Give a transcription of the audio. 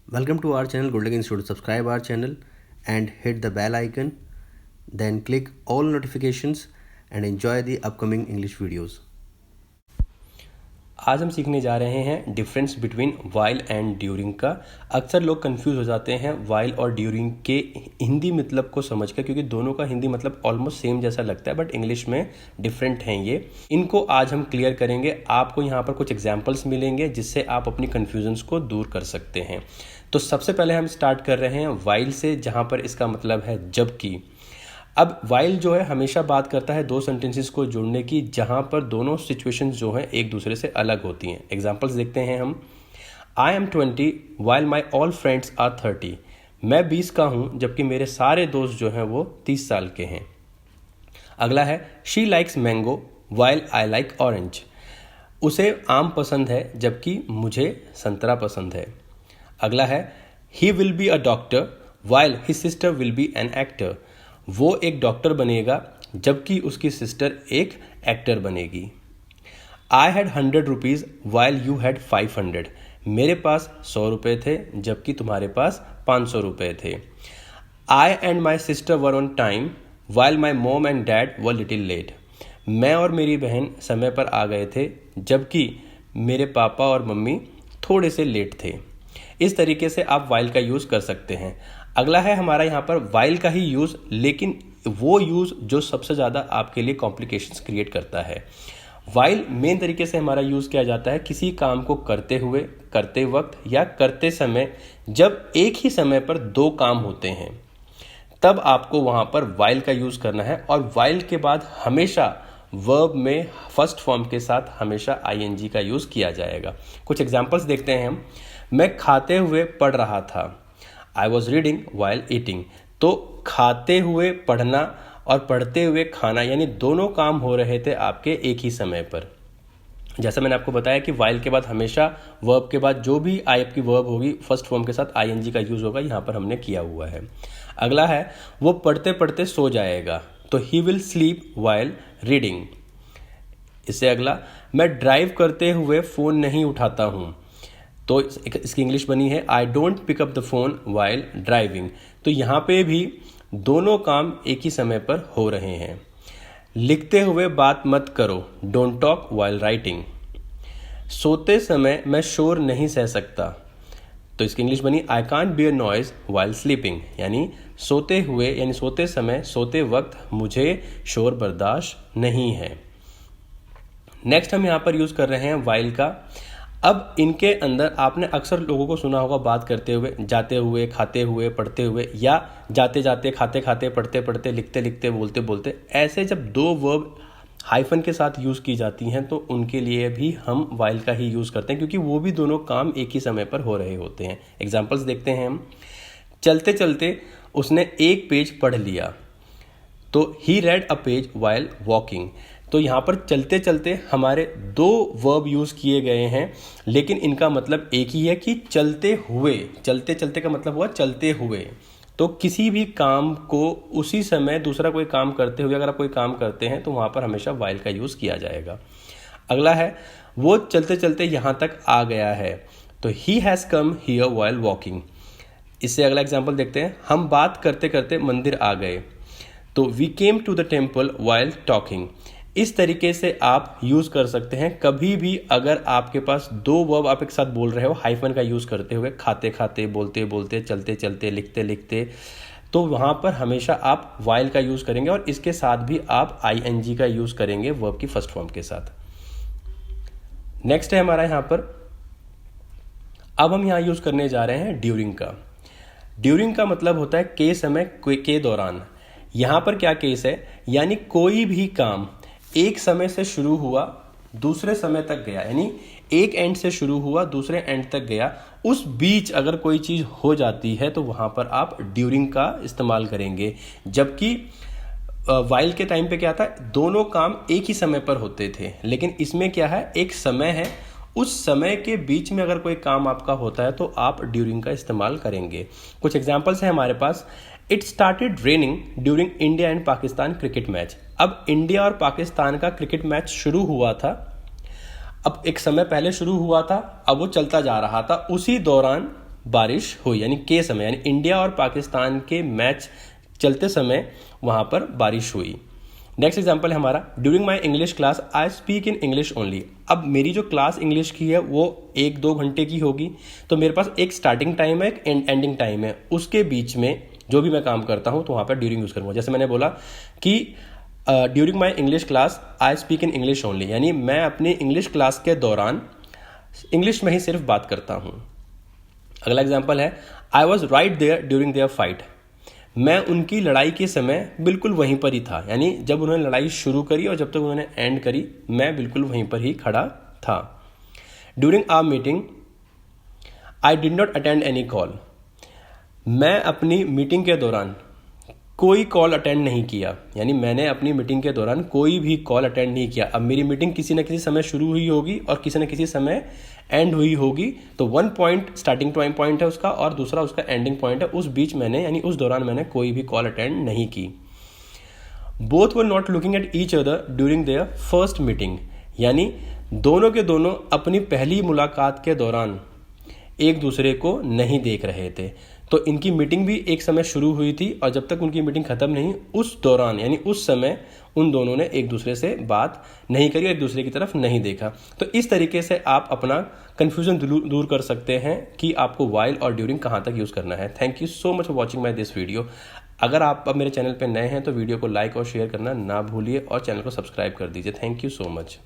Welcome to our channel Gold Lake Institute. Subscribe our channel and hit the bell icon. Then click all notifications and enjoy the upcoming English videos. आज हम सीखने जा रहे हैं difference between while and during का। अक्सर लोग confuse हो जाते हैं वाइल और ड्यूरिंग के हिंदी मतलब को समझकर, क्योंकि दोनों का हिंदी मतलब ऑलमोस्ट सेम जैसा लगता है, बट इंग्लिश में डिफरेंट हैं ये। इनको आज हम क्लियर करेंगे। आपको यहाँ पर कुछ एग्जाम्पल्स मिलेंगे जिससे आप अपनी कन्फ्यूजन्स को दूर कर सकते हैं। तो सबसे पहले हम स्टार्ट कर रहे हैं वाइल से, जहाँ पर इसका मतलब है जबकि। अब वाइल जो है हमेशा बात करता है दो सेंटेंसेस को जोड़ने की, जहां पर दोनों सिचुएशंस जो हैं एक दूसरे से अलग होती हैं। एग्जांपल्स देखते हैं हम। I am 20 while my all friends are 30। मैं 20 का हूं जबकि मेरे सारे दोस्त जो हैं वो 30 साल के हैं। अगला है she likes mango while I like orange. उसे आम पसंद है जबकि मुझे संतरा पसंद है। अगला है he will be a doctor while his sister will be an actor. वो एक डॉक्टर बनेगा जबकि उसकी सिस्टर एक एक्टर बनेगी। I had 100 rupees while you had 500। मेरे पास 100 रुपये थे जबकि तुम्हारे पास 500 रुपये थे। I and my sister were on time while my mom and dad were little late. मैं और मेरी बहन समय पर आ गए थे जबकि मेरे पापा और मम्मी थोड़े से लेट थे। इस तरीके से आप वाइल का यूज़ कर सकते हैं। अगला है हमारा यहाँ पर वाइल का ही यूज़, लेकिन वो यूज़ जो सबसे ज़्यादा आपके लिए कॉम्प्लिकेशंस क्रिएट करता है। वाइल मेन तरीके से हमारा यूज़ किया जाता है किसी काम को करते हुए, करते वक्त या करते समय। जब एक ही समय पर दो काम होते हैं तब आपको वहाँ पर वाइल का यूज़ करना है। और वाइल के बाद हमेशा वर्ब में फर्स्ट फॉर्म के साथ हमेशा आईएनजी का यूज़ किया जाएगा। कुछ एग्जाम्पल्स देखते हैं हम। मैं खाते हुए पढ़ रहा था। I was reading while eating. तो खाते हुए पढ़ना और पढ़ते हुए खाना, यानी दोनों काम हो रहे थे आपके एक ही समय पर। जैसा मैंने आपको बताया कि वाइल के बाद हमेशा वर्ब के बाद जो भी आपकी वर्ब होगी फर्स्ट फॉर्म के साथ आईएनजी का यूज़ होगा। यहाँ पर हमने किया हुआ है। अगला है वो पढ़ते पढ़ते सो जाएगा। तो he will sleep while reading. इससे अगला मैं ड्राइव करते हुए फ़ोन नहीं उठाता हूँ। तो इसकी इंग्लिश बनी है I don't pick up the phone while driving. तो यहाँ पे भी दोनों काम एक ही समय पर हो रहे हैं। लिखते हुए बात मत करो, डोंट टॉक वाइल राइटिंग। सोते समय मैं शोर नहीं सह सकता। तो इसकी इंग्लिश बनी I can't beer noise while sleeping. यानी सोते हुए, यानी सोते समय, सोते वक्त मुझे शोर बर्दाश्त नहीं है। नेक्स्ट हम यहाँ पर यूज़ कर रहे हैं वाइल का। अब इनके अंदर आपने अक्सर लोगों को सुना होगा बात करते हुए, जाते हुए, खाते हुए, पढ़ते हुए, या जाते जाते, खाते खाते, पढ़ते पढ़ते, लिखते लिखते, बोलते बोलते। ऐसे जब दो वर्ब हाइफन के साथ यूज़ की जाती हैं तो उनके लिए भी हम वाइल का ही यूज़ करते हैं, क्योंकि वो भी दोनों काम एक ही समय पर हो रहे होते हैं। एग्जाम्पल्स देखते हैं हम। चलते चलते उसने एक पेज पढ़ लिया। तो he read a page while walking. तो यहाँ पर चलते चलते हमारे दो वर्ब यूज़ किए गए हैं, लेकिन इनका मतलब एक ही है कि चलते हुए। चलते चलते का मतलब हुआ चलते हुए। तो किसी भी काम को उसी समय दूसरा कोई काम करते हुए अगर आप कोई काम करते हैं तो वहाँ पर हमेशा वाइल का यूज़ किया जाएगा। अगला है वो चलते चलते यहाँ तक आ गया है। तो he has come here while walking. इससे अगला एग्जाम्पल देखते हैं। हम बात करते करते मंदिर आ गए। तो we came to the temple while talking. इस तरीके से आप यूज़ कर सकते हैं कभी भी अगर आपके पास दो वर्ब आप एक साथ बोल रहे हो हाइफन का यूज़ करते हुए, खाते खाते, बोलते बोलते, चलते चलते, लिखते लिखते, तो वहाँ पर हमेशा आप वाइल का यूज़ करेंगे और इसके साथ भी आप आईएनजी का यूज़ करेंगे वर्ब की फर्स्ट फॉर्म के साथ। नेक्स्ट है हमारा यहाँ पर। अब हम यहाँ यूज़ करने जा रहे हैं ड्यूरिंग का। ड्यूरिंग का मतलब होता है के समय, के दौरान। यहाँ पर क्या केस है, यानी कोई भी काम एक समय से शुरू हुआ दूसरे समय तक गया, यानी एक एंड से शुरू हुआ दूसरे एंड तक गया, उस बीच अगर कोई चीज़ हो जाती है तो वहाँ पर आप ड्यूरिंग का इस्तेमाल करेंगे। जबकि वाइल के टाइम पे क्या था, दोनों काम एक ही समय पर होते थे, लेकिन इसमें क्या है, एक समय है, उस समय के बीच में अगर कोई काम आपका होता है तो आप ड्यूरिंग का इस्तेमाल करेंगे। कुछ एग्जाम्पल्स हैं हमारे पास। It started raining during India and Pakistan cricket match. अब इंडिया और पाकिस्तान का क्रिकेट मैच शुरू हुआ था। अब एक समय पहले शुरू हुआ था, अब वो चलता जा रहा था। उसी दौरान बारिश हुई, यानी के समय, यानी इंडिया और पाकिस्तान के मैच चलते समय वहाँ पर बारिश हुई। नेक्स्ट एग्जाम्पल है हमारा, during my English class I speak in English only. अब मेरी जो क्लास इंग्लिश की है वो 1-2 घंटे की होगी, तो मेरे पास एक स्टार्टिंग टाइम है, एक एंडिंग टाइम है, उसके बीच में जो भी मैं काम करता हूँ तो वहाँ पर ड्यूरिंग यूज़ करूँगा। जैसे मैंने बोला कि during my English class I speak in English only, यानी मैं अपनी इंग्लिश क्लास के दौरान इंग्लिश में ही सिर्फ बात करता हूँ। अगला एग्जाम्पल है, I was right there during their fight. मैं उनकी लड़ाई के समय बिल्कुल वहीं पर ही था, यानी जब उन्होंने लड़ाई शुरू करी और जब तक उन्होंने एंड करी मैं बिल्कुल वहीं पर ही खड़ा था। During our meeting I did not attend any call. मैं अपनी मीटिंग के दौरान कोई कॉल अटेंड नहीं किया, यानी मैंने अपनी मीटिंग के दौरान कोई भी कॉल अटेंड नहीं किया। अब मेरी मीटिंग किसी न किसी समय शुरू हुई होगी और किसी न किसी समय एंड हुई होगी, तो 1 पॉइंट स्टार्टिंग पॉइंट है उसका और दूसरा उसका एंडिंग पॉइंट है, उस बीच मैंने यानी उस दौरान मैंने कोई भी कॉल अटेंड नहीं की। Both were not looking at each other during their first meeting, यानी दोनों के दोनों अपनी पहली मुलाकात के दौरान एक दूसरे को नहीं देख रहे थे। तो इनकी मीटिंग भी एक समय शुरू हुई थी और जब तक उनकी मीटिंग खत्म नहीं, उस दौरान यानी उस समय उन दोनों ने एक दूसरे से बात नहीं करी और एक दूसरे की तरफ नहीं देखा। तो इस तरीके से आप अपना कन्फ्यूजन दूर कर सकते हैं कि आपको वाइल और ड्यूरिंग कहाँ तक यूज़ करना है। Thank you so much for watching my this video. अगर आप अब मेरे चैनल पर नए हैं तो वीडियो को लाइक और शेयर करना ना भूलिए और चैनल को सब्सक्राइब कर दीजिए। Thank you so much.